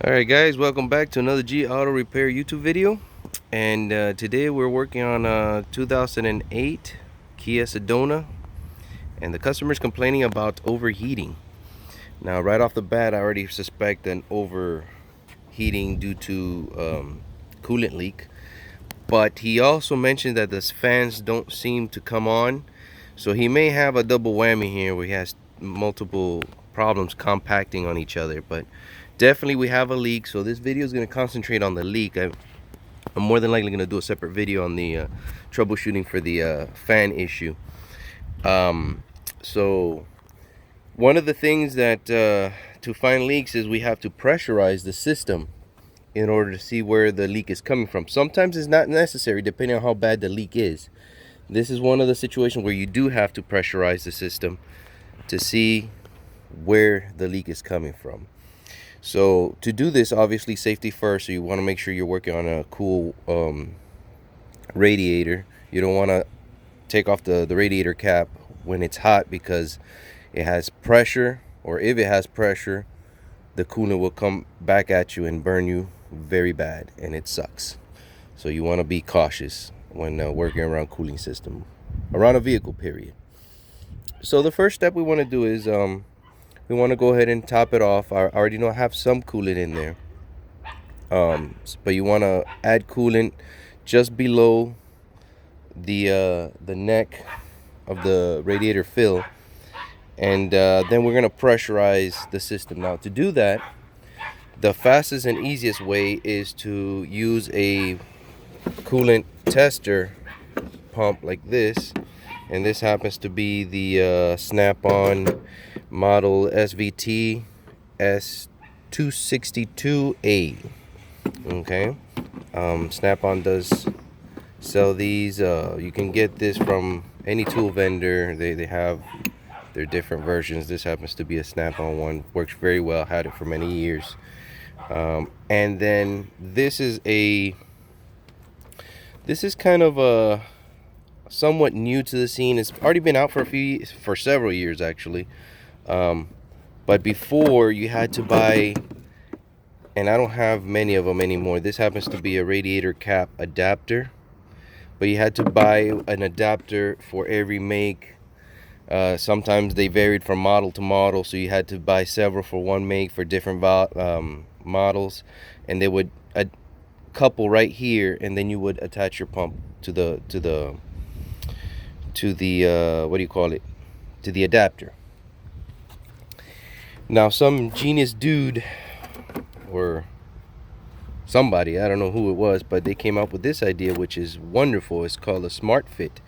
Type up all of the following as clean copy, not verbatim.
Alright guys, welcome back to another G Auto Repair YouTube video. And today we're working on a 2008 Kia Sedona, and the customer's complaining about overheating. Now right off the bat I already suspect an overheating due to coolant leak, but he also mentioned that the fans don't seem to come on, so he may have a double whammy here where he has multiple problems compacting on each other. But definitely we have a leak, so this video is going to concentrate on the leak. I'm more than likely going to do a separate video on the troubleshooting for the fan issue. So one of the things that to find leaks is we have to pressurize the system in order to see where the leak is coming from. Sometimes it's not necessary depending on how bad the leak is. This is one of the situations where you do have to pressurize the system to see where the leak is coming from. So to do this, obviously safety first, so you want to make sure you're working on a cool radiator. You don't want to take off the radiator cap when it's hot, because it has pressure, or if it has pressure, the coolant will come back at you and burn you very bad, and it sucks. So you want to be cautious when working around cooling system, around a vehicle, period. So the first step we want to do is we want to go ahead and top it off. I already know I have some coolant in there, but you want to add coolant just below the neck of the radiator fill, and then we're going to pressurize the system. Now to do that, the fastest and easiest way is to use a coolant tester pump like this, and this happens to be the Snap-on model SVT S262A. Okay, Snap-on does sell these. You can get this from any tool vendor. They have their different versions. This happens to be a Snap-on one, works very well, had it for many years. And then this is kind of a somewhat new to the scene. It's already been out for several years actually, but before you had to buy, and I don't have many of them anymore. This happens to be a Radiator Cap Adapter, but you had to buy an adapter for every make. Sometimes they varied from model to model, so you had to buy several for one make for different models, and they would couple right here, and then you would attach your pump to the what do you call it, to the adapter. Now some genius dude, or somebody, I don't know who it was, but they came up with this idea, which is wonderful. It's called a Smart Fit.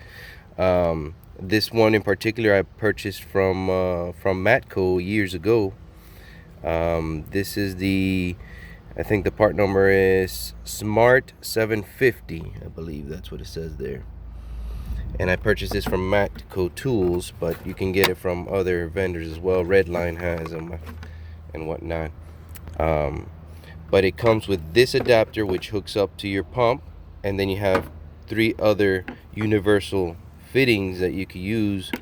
This one in particular I purchased from Matco years ago. This is I think the part number is Smart 750, I believe that's what it says there. And I purchased this from Matco Tools, but you can get it from other vendors as well. Redline has them and whatnot. But it comes with this adapter, which hooks up to your pump, and then you have 3 other universal fittings that you can use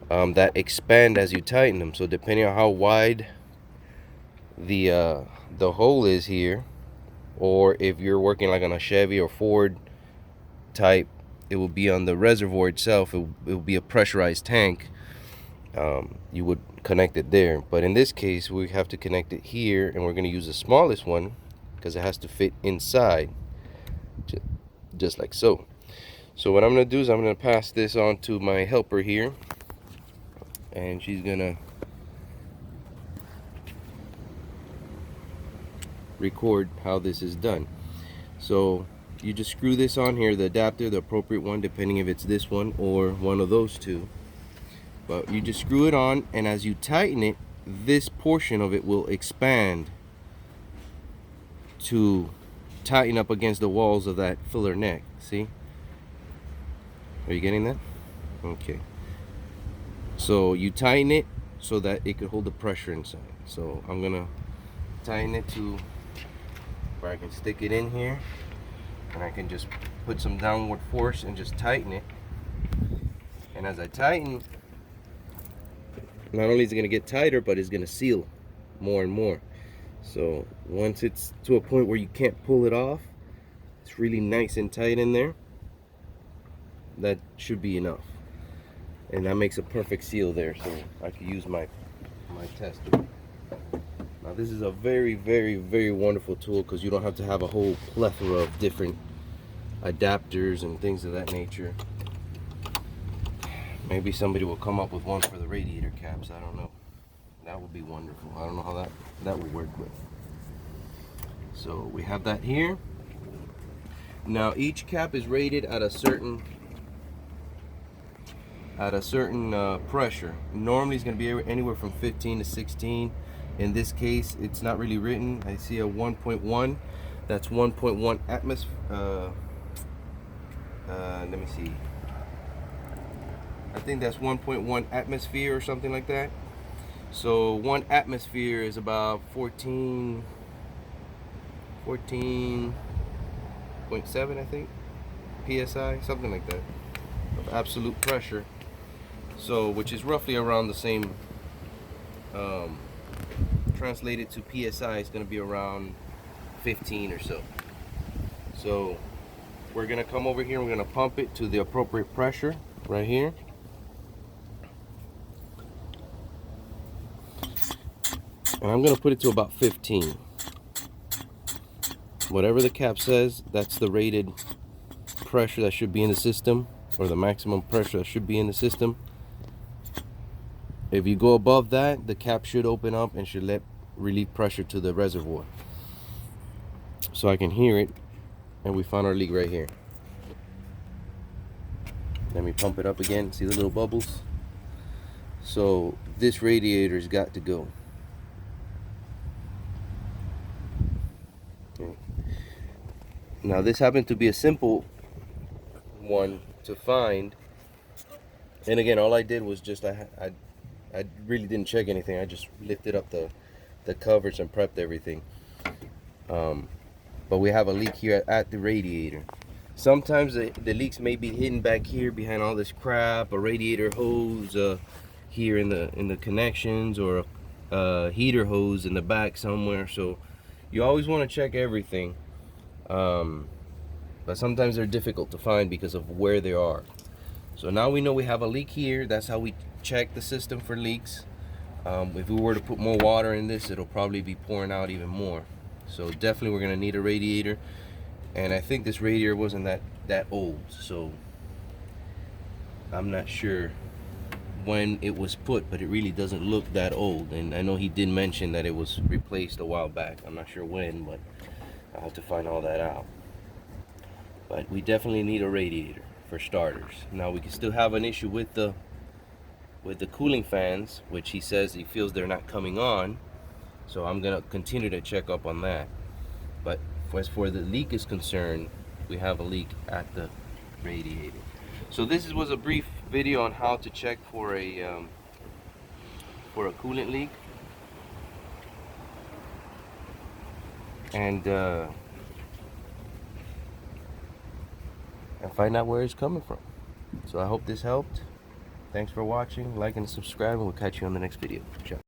that expand as you tighten them. So depending on how wide the hole is here, or if you're working like on a Chevy or Ford type, it will be on the reservoir itself. It will be a pressurized tank. You would connect it there, but in this case we have to connect it here, and we're going to use the smallest one because it has to fit inside, just like so. So what I'm going to do is I'm going to pass this on to my helper here, and she's going to record how this is done. So you just screw this on here, the adapter, the appropriate one, depending if it's this one or one of those two. But you just screw it on, and as you tighten it, this portion of it will expand to tighten up against the walls of that filler neck. See? Are you getting that? Okay. So you tighten it so that it could hold the pressure inside. So I'm gonna tighten it to where I can stick it in here, and I can just put some downward force and just tighten it. And as I tighten, not only is it going to get tighter, but it's going to seal more and more. So once it's to a point where you can't pull it off, it's really nice and tight in there, that should be enough. And that makes a perfect seal there, so I could use my tester. Now this is a very, very, very wonderful tool because you don't have to have a whole plethora of different adapters and things of that nature. Maybe somebody will come up with one for the radiator caps, I don't know. That would be wonderful. I don't know how that would work with. So we have that here. Now each cap is rated at a certain pressure. Normally it's going to be anywhere from 15 to 16. In this case, it's not really written. I see a 1.1. That's 1.1 atmosphere. Let me see. I think that's 1.1 atmosphere or something like that. So 1 atmosphere is about 14.7, I think, PSI, something like that, of absolute pressure. So, which is roughly around the same, translated to PSI, it's going to be around 15 or so. So we're going to come over here and we're going to pump it to the appropriate pressure right here. And I'm going to put it to about 15. Whatever the cap says, that's the rated pressure that should be in the system, or the maximum pressure that should be in the system. If you go above that, the cap should open up and should let relief pressure to the reservoir. So I can hear it, and we found our leak right here. Let me pump it up again. See the little bubbles? So this radiator's got to go. Okay. Now this happened to be a simple one to find, and again, all I did was just I really didn't check anything. I just lifted up the covers and prepped everything. But we have a leak here at the radiator. Sometimes the leaks may be hidden back here behind all this crap, a radiator hose here in the connections, or a heater hose in the back somewhere. So you always want to check everything, but sometimes they're difficult to find because of where they are. So now we know we have a leak here. That's how we check the system for leaks. If we were to put more water in this, it'll probably be pouring out even more. So definitely we're gonna need a radiator. And I think this radiator wasn't that old, so I'm not sure when it was put, but it really doesn't look that old. And I know he did mention that it was replaced a while back. I'm not sure when, but I'll have to find all that out. But we definitely need a radiator for starters. Now we can still have an issue with the cooling fans, which he says he feels they're not coming on. So I'm gonna continue to check up on that. But as for the leak is concerned, we have a leak at the radiator. So this was a brief video on how to check for a coolant leak, and find out where it's coming from. So I hope this helped. Thanks for watching, like and subscribe, and we'll catch you on the next video. Ciao.